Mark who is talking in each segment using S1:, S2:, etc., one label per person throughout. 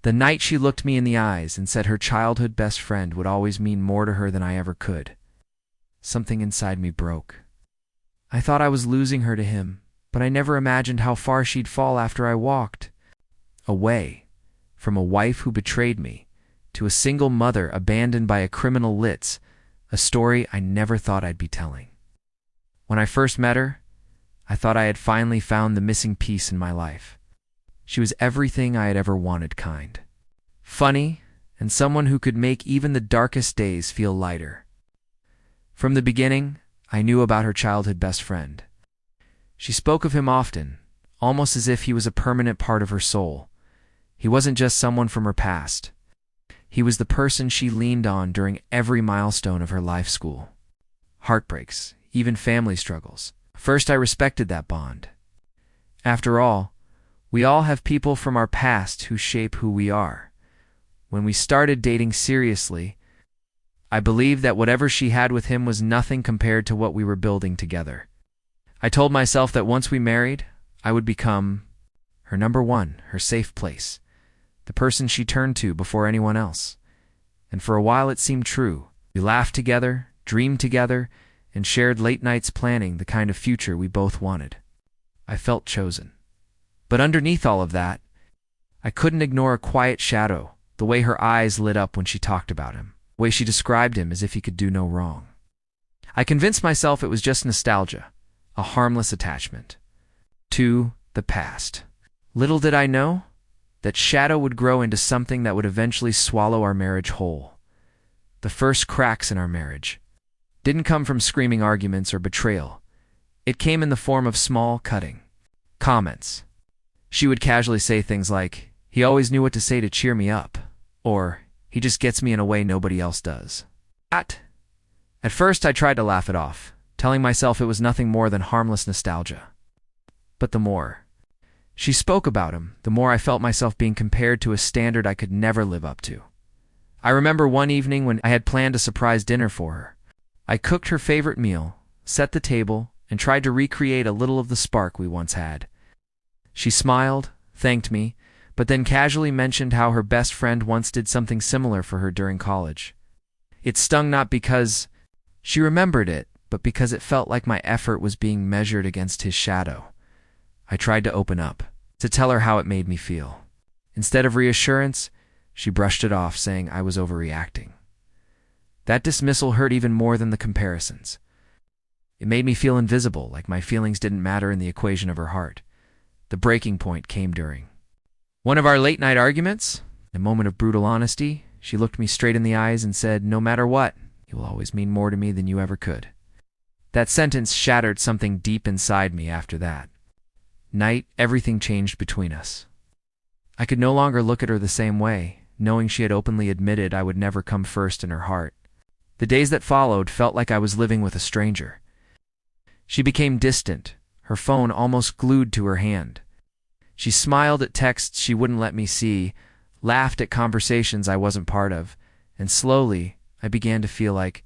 S1: The night she looked me in the eyes and said her childhood best friend would always mean more to her than I ever could, something inside me broke. I thought I was losing her to him, but I never imagined how far she'd fall after I walked away from a wife who betrayed me to a single mother abandoned by a criminal Litz, a story I never thought I'd be telling. When I first met her, I thought I had finally found the missing piece in my life. She was everything I had ever wanted, kind, funny, and someone who could make even the darkest days feel lighter. From the beginning, I knew about her childhood best friend. She spoke of him often, almost as if he was a permanent part of her soul. He wasn't just someone from her past. He was the person she leaned on during every milestone of her life school. Heartbreaks, even family struggles. First, I respected that bond. After all, we all have people from our past who shape who we are. When we started dating seriously, I believed that whatever she had with him was nothing compared to what we were building together. I told myself that once we married, I would become her number one, her safe place, the person she turned to before anyone else. And for a while it seemed true. We laughed together, dreamed together, and shared late nights planning the kind of future we both wanted. I felt chosen. But underneath all of that, I couldn't ignore a quiet shadow, the way her eyes lit up when she talked about him, the way she described him as if he could do no wrong. I convinced myself it was just nostalgia, a harmless attachment to the past. Little did I know that shadow would grow into something that would eventually swallow our marriage whole. The first cracks in our marriage didn't come from screaming arguments or betrayal. It came in the form of small, cutting comments. She would casually say things like, "He always knew what to say to cheer me up," or "He just gets me in a way nobody else does." At first I tried to laugh it off, telling myself it was nothing more than harmless nostalgia. But the more she spoke about him, the more I felt myself being compared to a standard I could never live up to. I remember one evening when I had planned a surprise dinner for her. I cooked her favorite meal, set the table, and tried to recreate a little of the spark we once had. She smiled, thanked me, but then casually mentioned how her best friend once did something similar for her during college. It stung not because she remembered it, but because it felt like my effort was being measured against his shadow. I tried to open up, to tell her how it made me feel. Instead of reassurance, she brushed it off, saying I was overreacting. That dismissal hurt even more than the comparisons. It made me feel invisible, like my feelings didn't matter in the equation of her heart. The breaking point came during one of our late-night arguments. In a moment of brutal honesty, she looked me straight in the eyes and said, "No matter what, you will always mean more to me than you ever could." That sentence shattered something deep inside me after that night. Everything changed between us. I could no longer look at her the same way, knowing she had openly admitted I would never come first in her heart. The days that followed felt like I was living with a stranger. She became distant, her phone almost glued to her hand. She smiled at texts she wouldn't let me see, laughed at conversations I wasn't part of, and slowly I began to feel like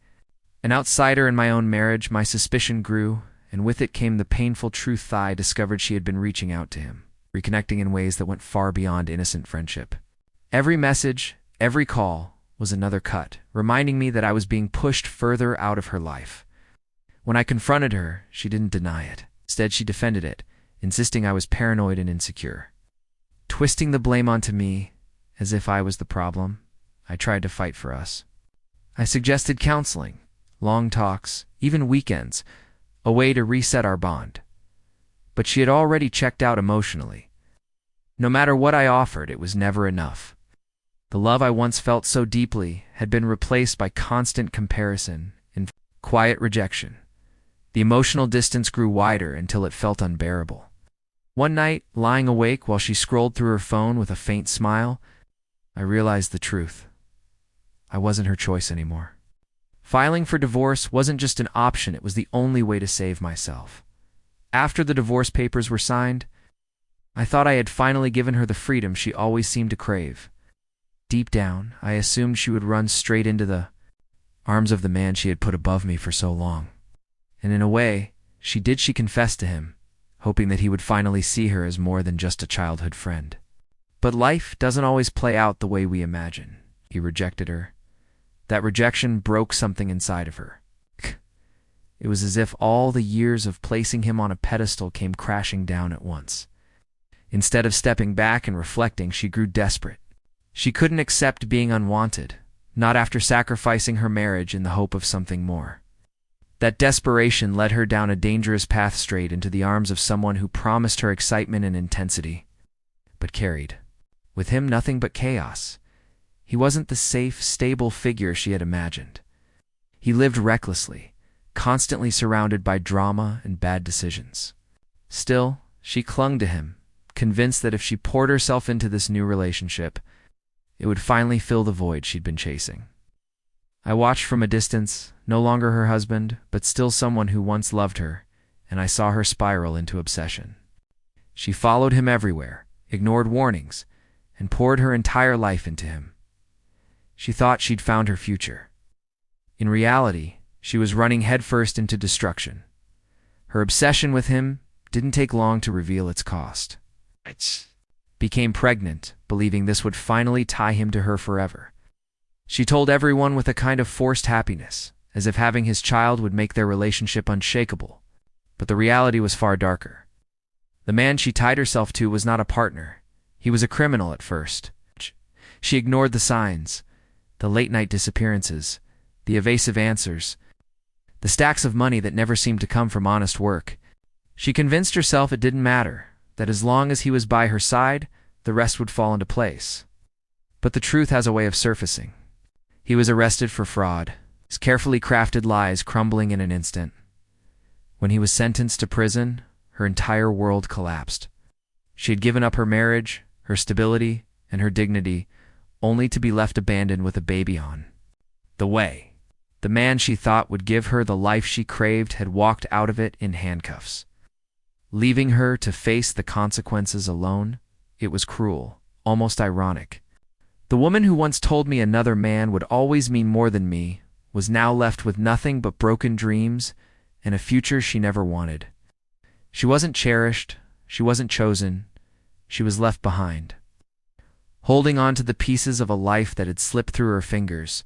S1: an outsider in my own marriage. My suspicion grew, and with it came the painful truth I discovered she had been reaching out to him, reconnecting in ways that went far beyond innocent friendship. Every message, every call was another cut, reminding me that I was being pushed further out of her life. When I confronted her, she didn't deny it. Instead, she defended it, insisting I was paranoid and insecure. Twisting the blame onto me, as if I was the problem, I tried to fight for us. I suggested counseling, long talks, even weekends, a way to reset our bond. But she had already checked out emotionally. No matter what I offered, it was never enough. The love I once felt so deeply had been replaced by constant comparison and quiet rejection. The emotional distance grew wider until it felt unbearable. One night, lying awake while she scrolled through her phone with a faint smile, I realized the truth. I wasn't her choice anymore. Filing for divorce wasn't just an option, it was the only way to save myself. After the divorce papers were signed, I thought I had finally given her the freedom she always seemed to crave. Deep down, I assumed she would run straight into the arms of the man she had put above me for so long. And in a way, she did. She confessed to him, hoping that he would finally see her as more than just a childhood friend. But life doesn't always play out the way we imagine. He rejected her. That rejection broke something inside of her. It was as if all the years of placing him on a pedestal came crashing down at once. Instead of stepping back and reflecting, she grew desperate. She couldn't accept being unwanted, not after sacrificing her marriage in the hope of something more. That desperation led her down a dangerous path straight into the arms of someone who promised her excitement and intensity, but carried with him nothing but chaos. He wasn't the safe, stable figure she had imagined. He lived recklessly, constantly surrounded by drama and bad decisions. Still, she clung to him, convinced that if she poured herself into this new relationship, it would finally fill the void she'd been chasing. I watched from a distance, no longer her husband, but still someone who once loved her, and I saw her spiral into obsession. She followed him everywhere, ignored warnings, and poured her entire life into him. She thought she'd found her future. In reality, she was running headfirst into destruction. Her obsession with him didn't take long to reveal its cost. Became pregnant, believing this would finally tie him to her forever. She told everyone with a kind of forced happiness, as if having his child would make their relationship unshakable. But the reality was far darker. The man she tied herself to was not a partner. He was a criminal at first. She ignored the signs, the late-night disappearances, the evasive answers, the stacks of money that never seemed to come from honest work. She convinced herself it didn't matter, that as long as he was by her side, the rest would fall into place. But the truth has a way of surfacing. He was arrested for fraud, his carefully crafted lies crumbling in an instant. When he was sentenced to prison, her entire world collapsed. She had given up her marriage, her stability, and her dignity, only to be left abandoned with a baby on the way. The man she thought would give her the life she craved had walked out of it in handcuffs, leaving her to face the consequences alone. It was cruel, almost ironic. The woman who once told me another man would always mean more than me was now left with nothing but broken dreams and a future she never wanted. She wasn't cherished, she wasn't chosen, she was left behind, holding on to the pieces of a life that had slipped through her fingers,